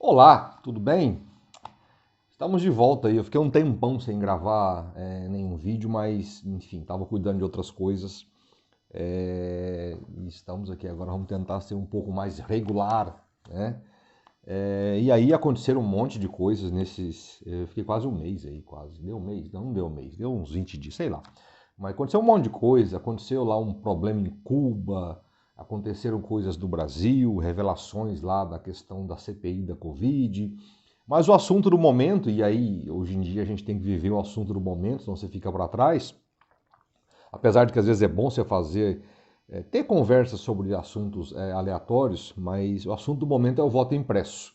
Olá, tudo bem? Estamos de volta aí. Eu fiquei um tempão sem gravar nenhum vídeo, mas enfim, estava cuidando de outras coisas. E estamos aqui agora, vamos tentar ser um pouco mais regular, né? E aí aconteceram um monte de coisas nesses. Eu fiquei quase um mês aí, quase. Deu um mês? Não deu um mês, deu uns 20 dias, sei lá. Mas aconteceu um monte de coisa. Aconteceu lá um problema em Cuba, aconteceram coisas do Brasil, revelações lá da questão da CPI da Covid. Mas o assunto do momento, e aí hoje em dia a gente tem que viver o assunto do momento, senão você fica para trás. Apesar de que às vezes é bom você ter conversas sobre assuntos aleatórios, mas o assunto do momento é o voto impresso.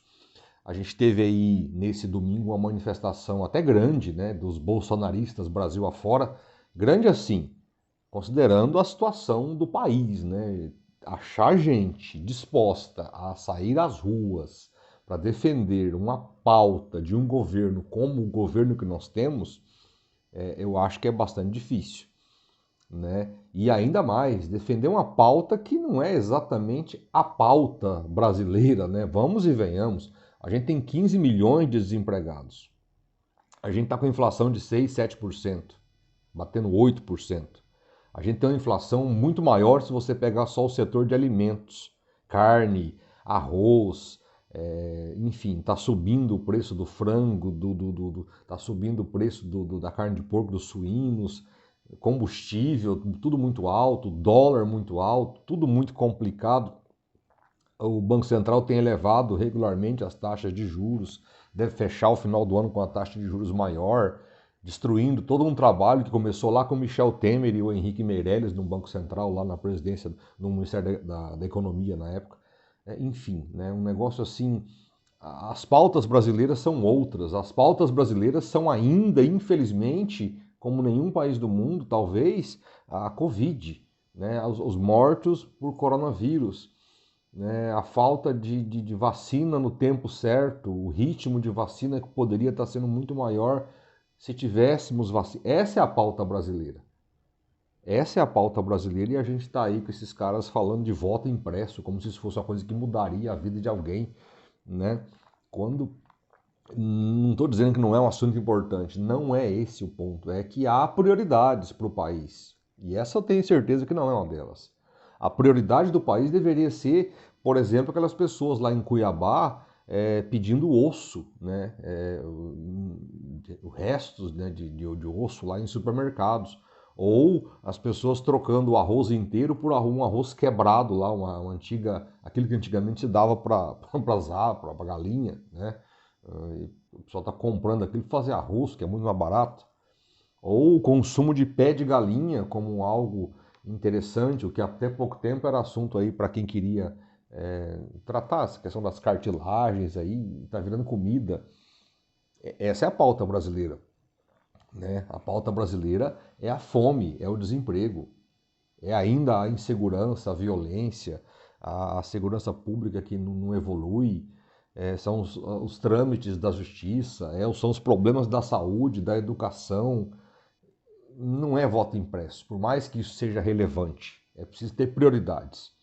A gente teve aí nesse domingo uma manifestação até grande, né, dos bolsonaristas Brasil afora, grande assim, considerando a situação do país, né? Achar gente disposta a sair às ruas para defender uma pauta de um governo como o governo que nós temos, eu acho que é bastante difícil, né? E ainda mais, defender uma pauta que não é exatamente a pauta brasileira, né? Vamos e venhamos. A gente tem 15 milhões de desempregados. A gente está com inflação de 6, 7%, batendo 8%. A gente tem uma inflação muito maior se você pegar só o setor de alimentos, carne, arroz, enfim, está subindo o preço do frango, está subindo o preço da carne de porco, dos suínos, combustível, tudo muito alto, dólar muito alto, tudo muito complicado. O Banco Central tem elevado regularmente as taxas de juros, deve fechar o final do ano com a taxa de juros maior, destruindo todo um trabalho que começou lá com Michel Temer e o Henrique Meirelles no Banco Central, lá na presidência, no Ministério da Economia na época. Enfim, né, um negócio assim. As pautas brasileiras são outras. As pautas brasileiras são ainda, infelizmente, como nenhum país do mundo, talvez, a Covid, né, os mortos por coronavírus, né, a falta de vacina no tempo certo, o ritmo de vacina que poderia estar sendo muito maior se tivéssemos vacina. Essa é a pauta brasileira. Essa é a pauta brasileira e a gente está aí com esses caras falando de voto impresso, como se isso fosse uma coisa que mudaria a vida de alguém, né? Quando não estou dizendo que não é um assunto importante, não é esse o ponto, é que há prioridades para o país. E essa eu tenho certeza que não é uma delas. A prioridade do país deveria ser, por exemplo, aquelas pessoas lá em Cuiabá pedindo osso, né? Restos, né, de osso lá em supermercados. Ou as pessoas trocando o arroz inteiro por um arroz quebrado lá, uma antiga, aquilo que antigamente se dava para para galinha, né? O pessoal está comprando aquilo para fazer arroz, que é muito mais barato. Ou o consumo de pé de galinha como algo interessante, o que até pouco tempo era assunto aí para quem queria tratar essa questão das cartilagens aí, está virando comida. Essa é a pauta brasileira, né? A pauta brasileira é a fome, é o desemprego, é ainda a insegurança, a violência, a segurança pública que não evolui, são os trâmites da justiça, são os problemas da saúde, da educação. Não é voto impresso, por mais que isso seja relevante. É preciso ter prioridades.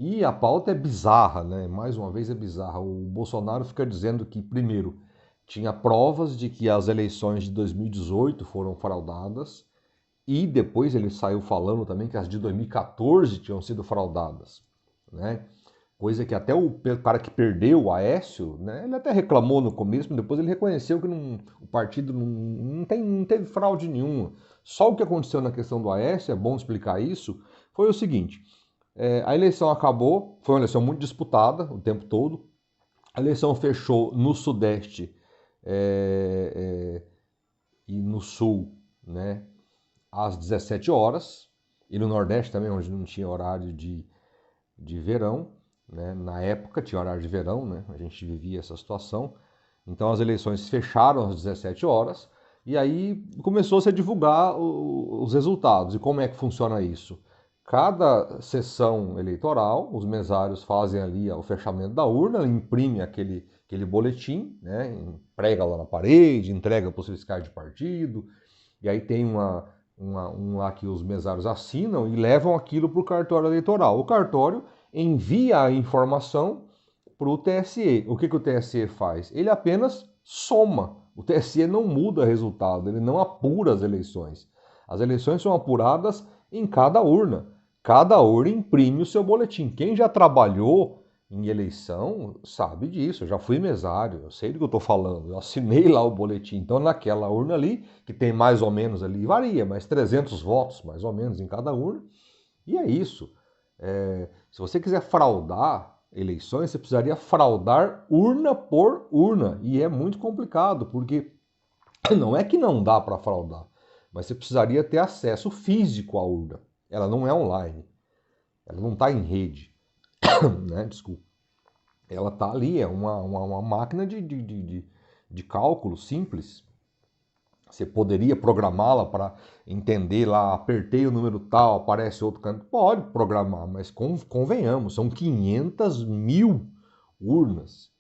E a pauta é bizarra, né? Mais uma vez é bizarra. O Bolsonaro fica dizendo que, primeiro, tinha provas de que as eleições de 2018 foram fraudadas, e depois ele saiu falando também que as de 2014 tinham sido fraudadas, né? Coisa que até o cara que perdeu, o Aécio, né, ele até reclamou no começo, mas depois ele reconheceu que o partido não teve fraude nenhuma. Só o que aconteceu na questão do Aécio, é bom explicar isso, foi o seguinte: a eleição acabou, foi uma eleição muito disputada o tempo todo, a eleição fechou no Sudeste e no Sul, né, às 17 horas, e no Nordeste também, onde não tinha horário de verão, né? Na época tinha horário de verão, né? A gente vivia essa situação. Então as eleições fecharam às 17 horas e aí começou-se a divulgar os resultados. E como é que funciona isso? Cada sessão eleitoral, os mesários fazem ali o fechamento da urna, imprime aquele boletim, né? Prega lá na parede, entrega para os fiscais de partido, e aí tem um lá que os mesários assinam e levam aquilo para o cartório eleitoral. O cartório envia a informação para o TSE. O que o TSE faz? Ele apenas soma. O TSE não muda resultado, ele não apura as eleições. As eleições são apuradas em cada urna. Cada urna imprime o seu boletim. Quem já trabalhou em eleição sabe disso. Eu já fui mesário, eu sei do que eu estou falando. Eu assinei lá o boletim. Então, naquela urna ali, que tem mais ou menos ali, varia, mas 300 votos mais ou menos em cada urna. E é isso. Se você quiser fraudar eleições, você precisaria fraudar urna por urna. E é muito complicado, porque não é que não dá para fraudar, mas você precisaria ter acesso físico à urna. Ela não é online, ela não está em rede, né? Desculpa. Ela está ali, é uma máquina de cálculo simples. Você poderia programá-la para entender lá, apertei o número tal, aparece outro canto. Pode programar, mas convenhamos, são 500 mil urnas.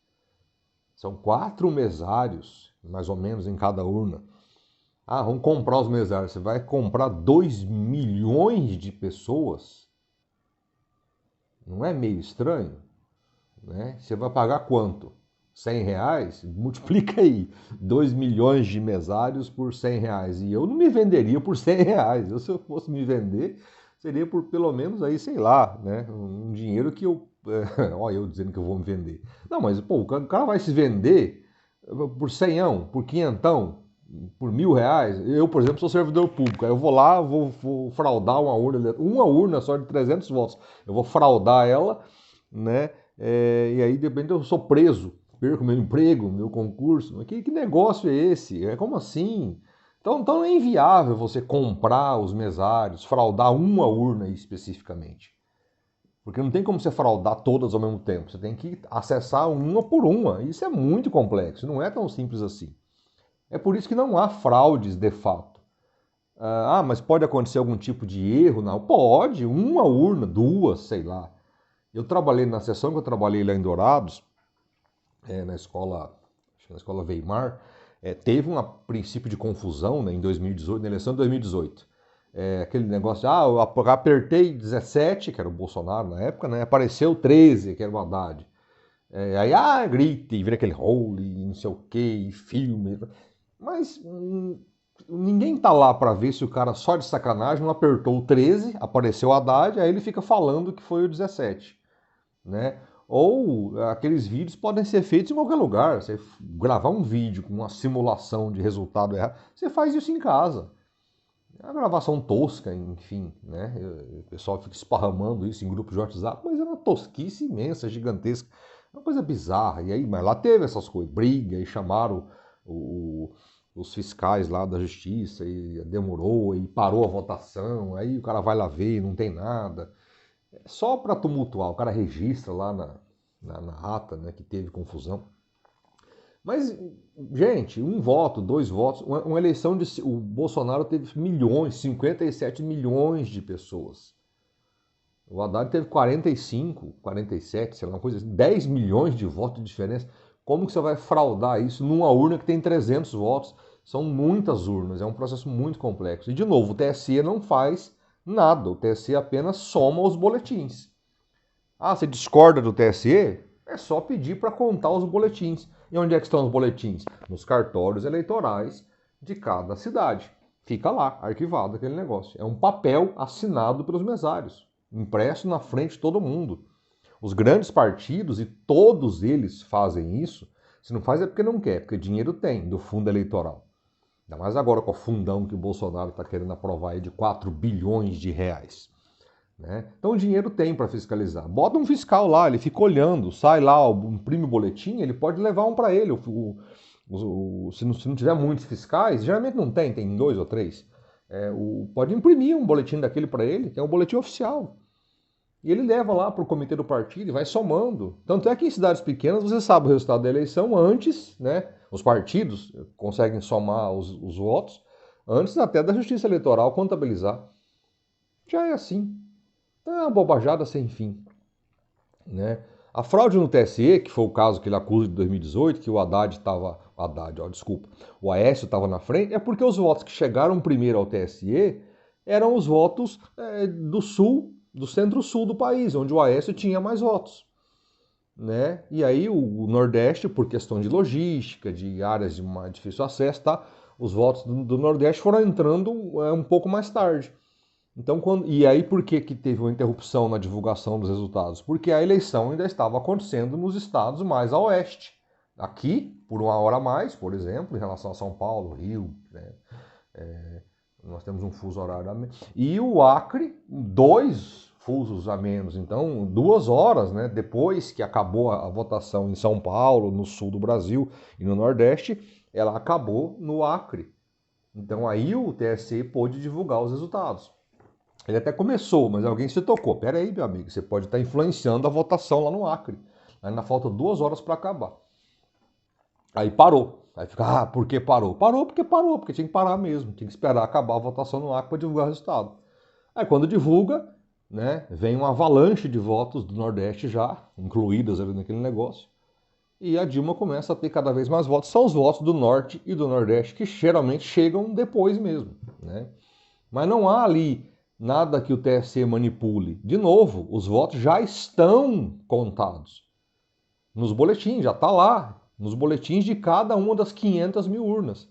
São 4 mesários, mais ou menos, em cada urna. Ah, vamos comprar os mesários. Você vai comprar 2 milhões de pessoas? Não é meio estranho? Né? Você vai pagar quanto? 100 reais? Multiplica aí. 2 milhões de mesários por 100 reais. E eu não me venderia por 100 reais. Se eu fosse me vender, seria por pelo menos aí, sei lá, né? Um dinheiro que eu... Olha eu dizendo que eu vou me vender. Não, mas pô, o cara vai se vender por 100, por 500, por 1.000 reais. Eu, por exemplo, sou servidor público. Aí eu vou lá, vou fraudar uma urna só de 300 votos. Eu vou fraudar ela, né? E aí, de repente, eu sou preso, perco meu emprego, meu concurso. Que negócio é esse? Como assim? Então é inviável você comprar os mesários, fraudar uma urna especificamente. Porque não tem como você fraudar todas ao mesmo tempo. Você tem que acessar uma por uma. Isso é muito complexo, não é tão simples assim. É por isso que não há fraudes de fato. Mas pode acontecer algum tipo de erro? Não, pode. Uma urna, duas, sei lá. Eu trabalhei na sessão que eu trabalhei lá em Dourados, na escola Weimar, teve um princípio de confusão, né, em 2018, na eleição de 2018. Aquele negócio, eu apertei 17, que era o Bolsonaro na época, né, apareceu 13, que era o Haddad. Aí, grita e vira aquele role, e não sei o que, e filme. Mas ninguém tá lá para ver se o cara só de sacanagem não apertou o 13, apareceu o Haddad, aí ele fica falando que foi o 17. Né? Ou aqueles vídeos podem ser feitos em qualquer lugar. Você gravar um vídeo com uma simulação de resultado errado, você faz isso em casa. É uma gravação tosca, enfim, né? O pessoal fica esparramando isso em grupos de WhatsApp, mas é uma tosquice imensa, gigantesca. É uma coisa bizarra. E aí, mas lá teve essas coisas, briga, e chamaram os fiscais lá da justiça, e demorou, e parou a votação, aí o cara vai lá ver e não tem nada. Só para tumultuar, o cara registra lá na ata, né, que teve confusão. Mas, gente, 1 voto, 2 votos, uma eleição o Bolsonaro teve milhões, 57 milhões de pessoas. O Haddad teve 45, 47, sei lá, uma coisa assim, 10 milhões de votos de diferença. Como que você vai fraudar isso numa urna que tem 300 votos? São muitas urnas, é um processo muito complexo. E, de novo, o TSE não faz nada, o TSE apenas soma os boletins. Você discorda do TSE? É só pedir para contar os boletins. E onde é que estão os boletins? Nos cartórios eleitorais de cada cidade. Fica lá, arquivado aquele negócio. É um papel assinado pelos mesários, impresso na frente de todo mundo. Os grandes partidos, e todos eles fazem isso, se não faz é porque não quer, porque dinheiro tem do fundo eleitoral. Ainda mais agora com o fundão que o Bolsonaro está querendo aprovar aí de 4 bilhões de reais. Né? Então o dinheiro tem para fiscalizar. Bota um fiscal lá, ele fica olhando, sai lá, imprime o boletim, ele pode levar um para ele. Se não tiver muitos fiscais, geralmente não tem 2 ou 3. Pode imprimir um boletim daquele para ele, que é um boletim oficial. E ele leva lá para o comitê do partido e vai somando. Tanto é que em cidades pequenas você sabe o resultado da eleição antes, né? Os partidos conseguem somar os votos antes até da Justiça Eleitoral contabilizar. Já é assim. Então é uma bobajada sem fim. Né? A fraude no TSE, que foi o caso que ele acusa de 2018, que o Haddad estava... O Aécio estava na frente, é porque os votos que chegaram primeiro ao TSE eram os votos do sul, do centro-sul do país, onde o Aécio tinha mais votos. né? E aí o Nordeste, por questão de logística, de áreas de mais difícil acesso, tá? Os votos do Nordeste foram entrando um pouco mais tarde. Então, e aí por que teve uma interrupção na divulgação dos resultados? Porque a eleição ainda estava acontecendo nos estados mais a oeste. Aqui, por uma hora a mais, por exemplo, em relação a São Paulo, Rio, né? Nós temos um fuso horário a menos. E o Acre, 2 fusos a menos. Então, 2 horas, né, depois que acabou a votação em São Paulo, no sul do Brasil e no Nordeste, ela acabou no Acre. Então, aí o TSE pôde divulgar os resultados. Ele até começou, mas alguém se tocou. Pera aí, meu amigo, você pode estar influenciando a votação lá no Acre. Ainda falta 2 horas para acabar. Aí parou. Aí fica, por que parou? Parou, porque tinha que parar mesmo. Tinha que esperar acabar a votação no Acre para divulgar o resultado. Aí quando divulga, né, vem uma avalanche de votos do Nordeste já, incluídas ali naquele negócio. E a Dilma começa a ter cada vez mais votos. São os votos do Norte e do Nordeste que geralmente chegam depois mesmo, né? Mas não há ali nada que o TSE manipule. De novo, os votos já estão contados. Nos boletins, já está lá. Nos boletins de cada uma das 500 mil urnas.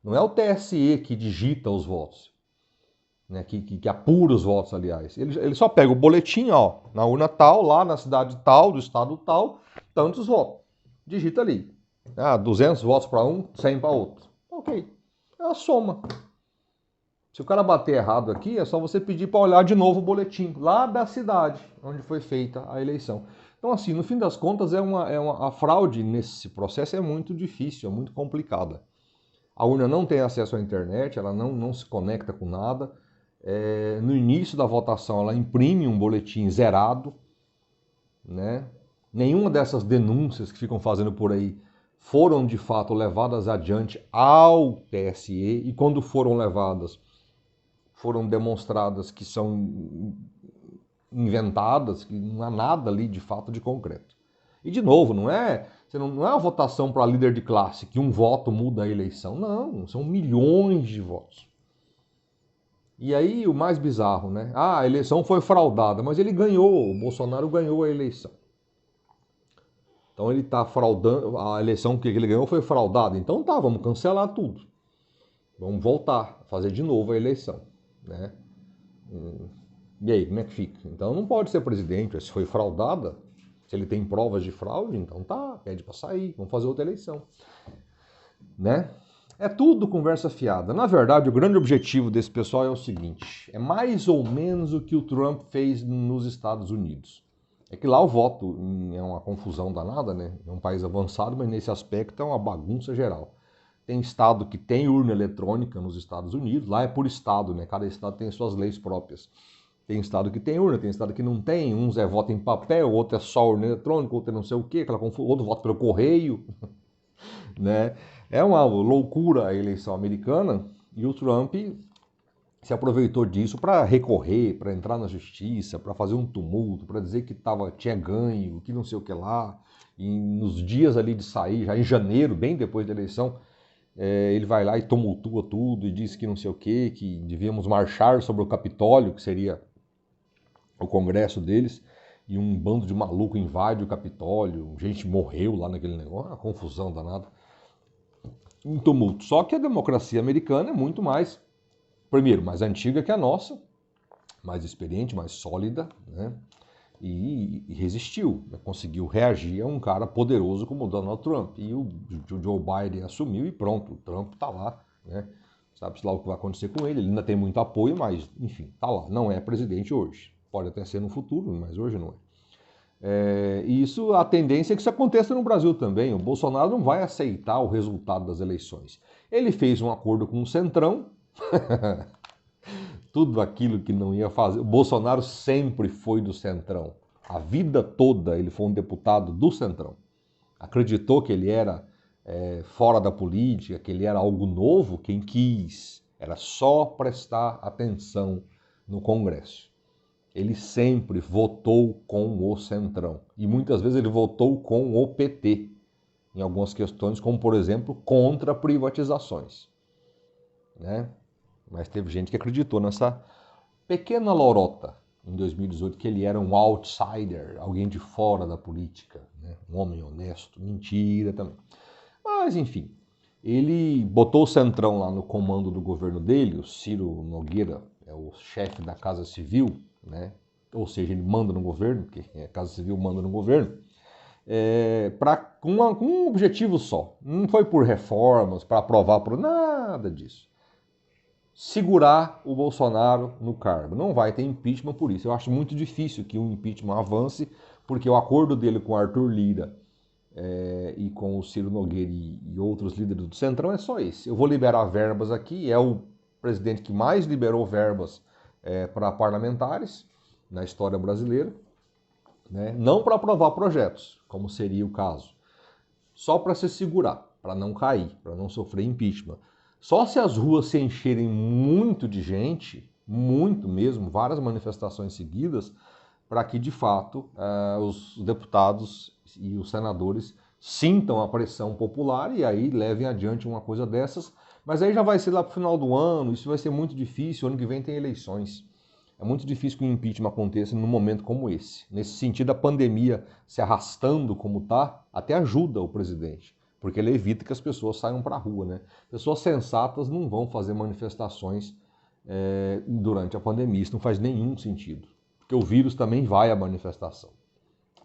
Não é o TSE que digita os votos. Né, que apura os votos, aliás. Ele só pega o boletim, ó, na urna tal, lá na cidade tal, do estado tal, tantos votos. Digita ali. 200 votos para um, 100 para outro. Ok. É a soma. Se o cara bater errado aqui, é só você pedir para olhar de novo o boletim, lá da cidade onde foi feita a eleição. Então, assim, no fim das contas, a fraude nesse processo é muito difícil, é muito complicada. A urna não tem acesso à internet, ela não se conecta com nada. No início da votação, ela imprime um boletim zerado, né? Nenhuma dessas denúncias que ficam fazendo por aí foram, de fato, levadas adiante ao TSE, e quando foram levadas, foram demonstradas que são inventadas, que não há nada ali de fato de concreto. E de novo, não é uma votação para líder de classe, que um voto muda a eleição. Não, são milhões de votos. E aí o mais bizarro, né? A eleição foi fraudada, mas ele ganhou, o Bolsonaro ganhou a eleição. Então ele está fraudando, a eleição que ele ganhou foi fraudada. Então tá, vamos cancelar tudo. Vamos voltar, fazer de novo a eleição, né? E aí, como é que fica? Então não pode ser presidente, se foi fraudada, se ele tem provas de fraude, então tá, pede para sair, vamos fazer outra eleição, né? É tudo conversa fiada. Na verdade, o grande objetivo desse pessoal é o seguinte, é mais ou menos o que o Trump fez nos Estados Unidos. É que lá o voto é uma confusão danada, né? É um país avançado, mas nesse aspecto é uma bagunça geral. Tem estado que tem urna eletrônica nos Estados Unidos, lá é por estado, né? Cada estado tem suas leis próprias. Tem estado que tem urna, tem estado que não tem, uns é voto em papel, outro é só urna eletrônica, outro é não sei o quê, outro voto pelo correio, né? É uma loucura a eleição americana, e o Trump se aproveitou disso para recorrer, para entrar na justiça, para fazer um tumulto, para dizer que tinha ganho, que não sei o que lá. E nos dias ali de sair, já em janeiro, bem depois da eleição, ele vai lá e tumultua tudo e diz que não sei o que devíamos marchar sobre o Capitólio, que seria o congresso deles, e um bando de maluco invade o Capitólio, gente morreu lá naquele negócio, uma confusão danada, um tumulto. Só que a democracia americana é muito mais, primeiro, mais antiga que a nossa, mais experiente, mais sólida, né? E resistiu, né? Conseguiu reagir a um cara poderoso como o Donald Trump. E o Joe Biden assumiu e pronto, o Trump está lá, né? Sabe-se lá o que vai acontecer com ele, ele ainda tem muito apoio, mas, enfim, está lá, não é presidente hoje. Pode até ser no futuro, mas hoje não é. E isso, a tendência é que isso aconteça no Brasil também. O Bolsonaro não vai aceitar o resultado das eleições. Ele fez um acordo com o Centrão, tudo aquilo que não ia fazer. O Bolsonaro sempre foi do Centrão. A vida toda ele foi um deputado do Centrão. Acreditou que ele era fora da política, que ele era algo novo, quem quis. Era só prestar atenção no Congresso. Ele sempre votou com o Centrão. E muitas vezes ele votou com o PT. Em algumas questões, como por exemplo, contra privatizações, né? Mas teve gente que acreditou nessa pequena lorota, em 2018 que ele era um outsider, alguém de fora da política, né? Um homem honesto. Mentira também. Mas, enfim, ele botou o Centrão lá no comando do governo dele, o Ciro Nogueira é o chefe da Casa Civil, né? Ou seja, ele manda no governo, porque a Casa Civil manda no governo, com um objetivo só. Não foi por reformas, para aprovar, por nada disso. Segurar o Bolsonaro no cargo. Não vai ter impeachment por isso. Eu acho muito difícil que um impeachment avance, porque o acordo dele com Arthur Lira e com o Ciro Nogueira e outros líderes do Centrão é só esse. Eu vou liberar verbas aqui, é o presidente que mais liberou verbas para parlamentares na história brasileira, né? Não para aprovar projetos, como seria o caso, só para se segurar, para não cair, para não sofrer impeachment. Só se as ruas se encherem muito de gente, muito mesmo, várias manifestações seguidas, para que de fato os deputados e os senadores sintam a pressão popular e aí levem adiante uma coisa dessas. Mas aí já vai ser lá para o final do ano, isso vai ser muito difícil, ano que vem tem eleições. É muito difícil que o impeachment aconteça num momento como esse. Nesse sentido, a pandemia se arrastando como está, até ajuda o presidente, porque ele evita que as pessoas saiam para a rua, né? Pessoas sensatas não vão fazer manifestações durante a pandemia, isso não faz nenhum sentido. Porque o vírus também vai à manifestação,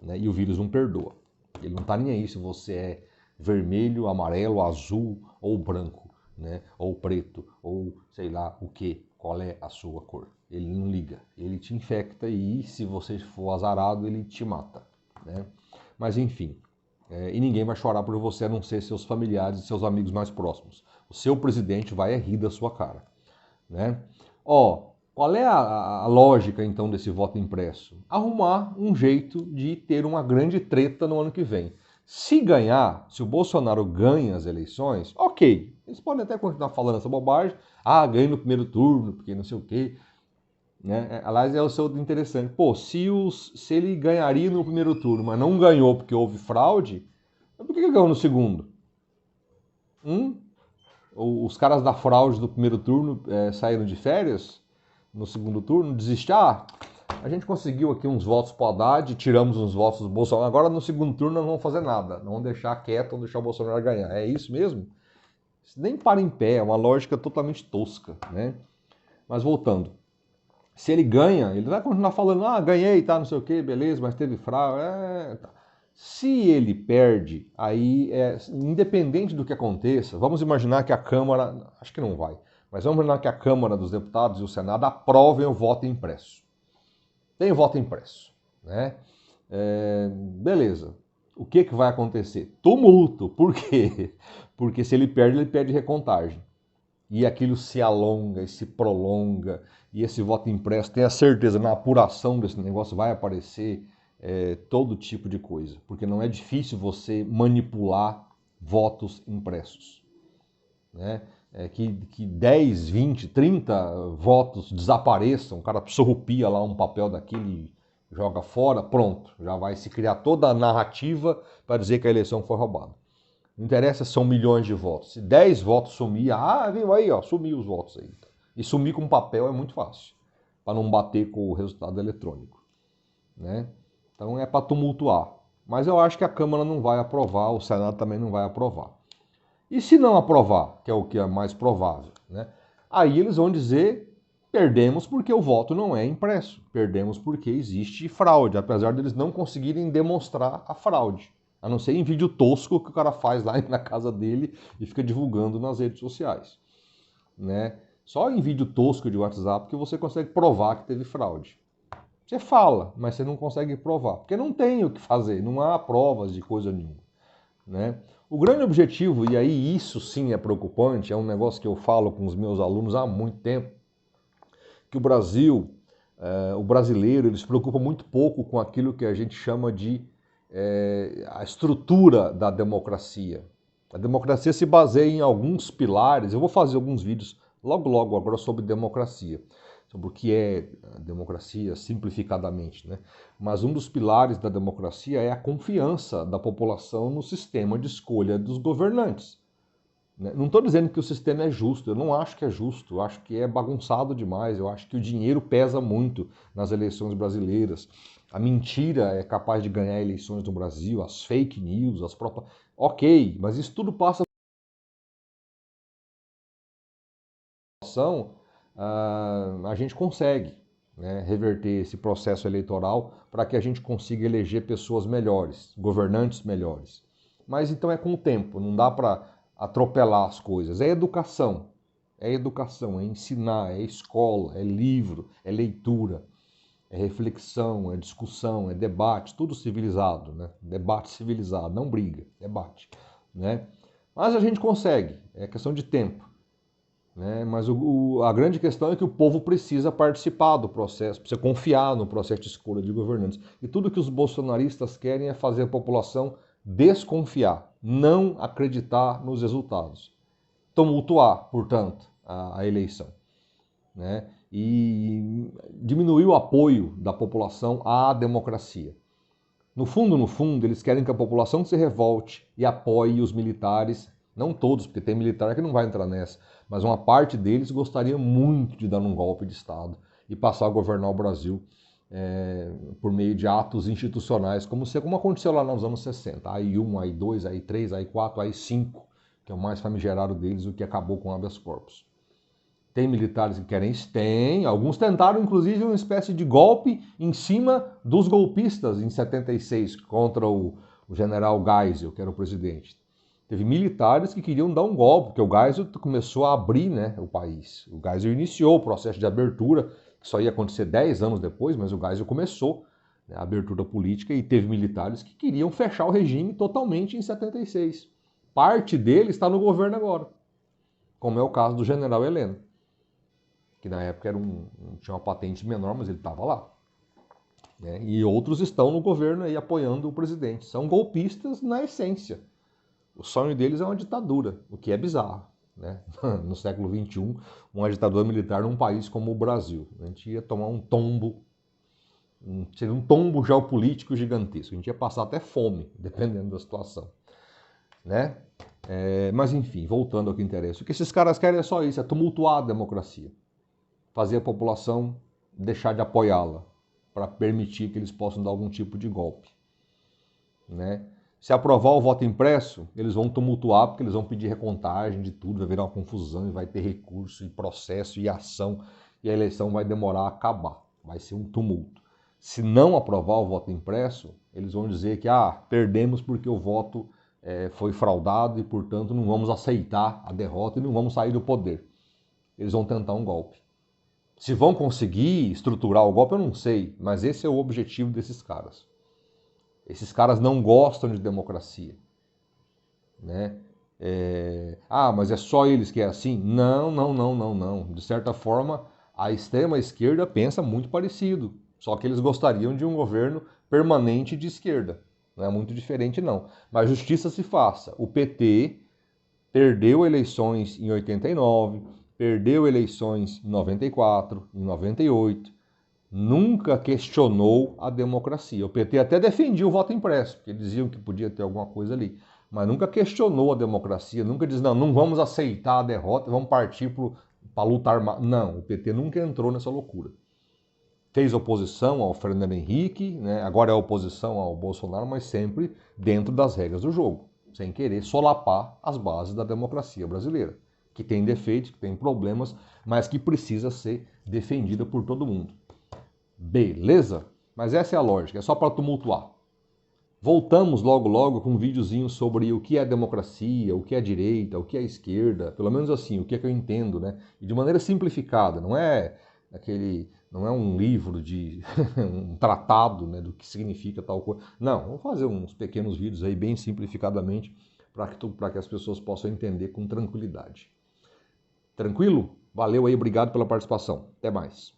né? E o vírus não perdoa. Ele não está nem aí se você é vermelho, amarelo, azul ou branco, né? Ou preto, ou sei lá o que, qual é a sua cor. Ele não liga, ele te infecta e se você for azarado, ele te mata, né? Mas enfim, e ninguém vai chorar por você a não ser seus familiares e seus amigos mais próximos. O seu presidente vai rir da sua cara, né? Qual é a lógica então desse voto impresso? Arrumar um jeito de ter uma grande treta no ano que vem. Se ganhar, se o Bolsonaro ganha as eleições, ok, eles podem até continuar falando essa bobagem, ganha no primeiro turno, porque não sei o quê, né? Aliás, é o seu interessante. Pô, se ele ganharia no primeiro turno, mas não ganhou porque houve fraude, por que ganhou no segundo? Os caras da fraude do primeiro turno saíram de férias no segundo turno, desistiram. A gente conseguiu aqui uns votos pro Haddad, tiramos uns votos do Bolsonaro. Agora no segundo turno não vamos fazer nada, não vamos deixar quieto, vamos deixar o Bolsonaro ganhar. É isso mesmo? Isso nem para em pé, é uma lógica totalmente tosca, né? Mas voltando. Se ele ganha, ele vai continuar falando, ganhei, tá, não sei o que, beleza, mas teve fraude. Tá. Se ele perde, aí, independente do que aconteça, vamos imaginar que a Câmara, acho que não vai, mas vamos imaginar que a Câmara dos Deputados e o Senado aprovem o voto impresso. Tem o voto impresso, né? Beleza. O que vai acontecer? Tumulto. Por quê? Porque se ele perde recontagem. E aquilo se alonga e se prolonga, e esse voto impresso, tenha certeza, na apuração desse negócio vai aparecer todo tipo de coisa, porque não é difícil você manipular votos impressos, né? Que 10, 20, 30 votos desapareçam, o cara surrupia lá um papel daquele, joga fora, pronto, já vai se criar toda a narrativa para dizer que a eleição foi roubada. Não interessa se são milhões de votos. Se 10 votos sumir, viu aí, sumiu os votos aí. E sumir com papel é muito fácil, para não bater com o resultado eletrônico, né? Então é para tumultuar. Mas eu acho que a Câmara não vai aprovar, o Senado também não vai aprovar. E se não aprovar, que é o que é mais provável, né? Aí eles vão dizer, perdemos porque o voto não é impresso. Perdemos porque existe fraude, apesar deles não conseguirem demonstrar a fraude. A não ser em vídeo tosco que o cara faz lá na casa dele e fica divulgando nas redes sociais, né? Só em vídeo tosco de WhatsApp que você consegue provar que teve fraude. Você fala, mas você não consegue provar, porque não tem o que fazer, não há provas de coisa nenhuma, né? O grande objetivo, e aí isso sim é preocupante, é um negócio que eu falo com os meus alunos há muito tempo, que o Brasil, o brasileiro, ele se preocupa muito pouco com aquilo que a gente chama de a estrutura da democracia. A democracia se baseia em alguns pilares. Eu vou fazer alguns vídeos logo agora sobre democracia, sobre o que é a democracia simplificadamente, né? Mas um dos pilares da democracia é a confiança da população no sistema de escolha dos governantes. né? Não estou dizendo que o sistema é justo, eu não acho que é justo, eu acho que é bagunçado demais, eu acho que o dinheiro pesa muito nas eleições brasileiras. A mentira é capaz de ganhar eleições no Brasil, as fake news, as próprias. Ok, mas isso tudo passa por ação, a gente consegue, né, reverter esse processo eleitoral para que a gente consiga eleger pessoas melhores, governantes melhores. Mas então é com o tempo, não dá para atropelar as coisas. É educação, é ensinar, é escola, é livro, é leitura, é reflexão, é discussão, é debate, tudo civilizado, né? Debate civilizado, não briga, debate, né? Mas a gente consegue, é questão de tempo, né? Mas a grande questão é que o povo precisa participar do processo, precisa confiar no processo de escolha de governantes. E tudo que os bolsonaristas querem é fazer a população desconfiar, não acreditar nos resultados. Tumultuar, portanto, a eleição, né? E diminuir o apoio da população à democracia. No fundo, eles querem que a população se revolte e apoie os militares, não todos, porque tem militar que não vai entrar nessa, mas uma parte deles gostaria muito de dar um golpe de Estado e passar a governar o Brasil por meio de atos institucionais, como aconteceu lá nos anos 60, AI-1, AI-2, AI-3, AI-4, AI-5, que é o mais famigerado deles, o que acabou com o habeas corpus. Tem militares que querem isso? Tem. Alguns tentaram, inclusive, uma espécie de golpe em cima dos golpistas em 76, contra o general Geisel, que era o presidente. Teve militares que queriam dar um golpe, porque o Geisel começou a abrir, né, o país. O Geisel iniciou o processo de abertura, que só ia acontecer 10 anos depois, mas o Geisel começou, né, a abertura política, e teve militares que queriam fechar o regime totalmente em 76. Parte dele está no governo agora, como é o caso do general Heleno, que na época tinha uma patente menor, mas ele estava lá. Né? E outros estão no governo aí apoiando o presidente. São golpistas na essência. O sonho deles é uma ditadura, o que é bizarro. Né? No século XXI, uma ditadura militar num país como o Brasil. A gente ia tomar um tombo, seria um tombo geopolítico gigantesco. A gente ia passar até fome, dependendo da situação. Né? Mas enfim, voltando ao que interessa. O que esses caras querem é só isso, é tumultuar a democracia. Fazer a população deixar de apoiá-la, para permitir que eles possam dar algum tipo de golpe. Né? Se aprovar o voto impresso, eles vão tumultuar, porque eles vão pedir recontagem de tudo, vai virar uma confusão, e vai ter recurso, e processo, e ação, e a eleição vai demorar a acabar, vai ser um tumulto. Se não aprovar o voto impresso, eles vão dizer que perdemos porque o voto foi fraudado e, portanto, não vamos aceitar a derrota e não vamos sair do poder. Eles vão tentar um golpe. Se vão conseguir estruturar o golpe, eu não sei, mas esse é o objetivo desses caras. Esses caras não gostam de democracia. Né? Mas é só eles que é assim? Não, não, não, não, não. De certa forma, a extrema esquerda pensa muito parecido, só que eles gostariam de um governo permanente de esquerda. Não é muito diferente, não. Mas justiça se faça. O PT perdeu eleições em 89, perdeu eleições em 94, em 98, nunca questionou a democracia. O PT até defendia o voto impresso, porque diziam que podia ter alguma coisa ali, mas nunca questionou a democracia, nunca diz, não vamos aceitar a derrota, vamos partir para lutar mais. Não, o PT nunca entrou nessa loucura. Fez oposição ao Fernando Henrique, né? Agora é oposição ao Bolsonaro, mas sempre dentro das regras do jogo, sem querer solapar as bases da democracia brasileira, que tem defeitos, que tem problemas, mas que precisa ser defendida por todo mundo. Beleza? Mas essa é a lógica, é só para tumultuar. Voltamos logo logo com um videozinho sobre o que é democracia, o que é direita, o que é esquerda, pelo menos assim, o que é que eu entendo, né? E de maneira simplificada, não é um livro de um tratado, né, do que significa tal coisa. Não, vamos fazer uns pequenos vídeos aí bem simplificadamente para que as pessoas possam entender com tranquilidade. Tranquilo? Valeu aí, obrigado pela participação. Até mais.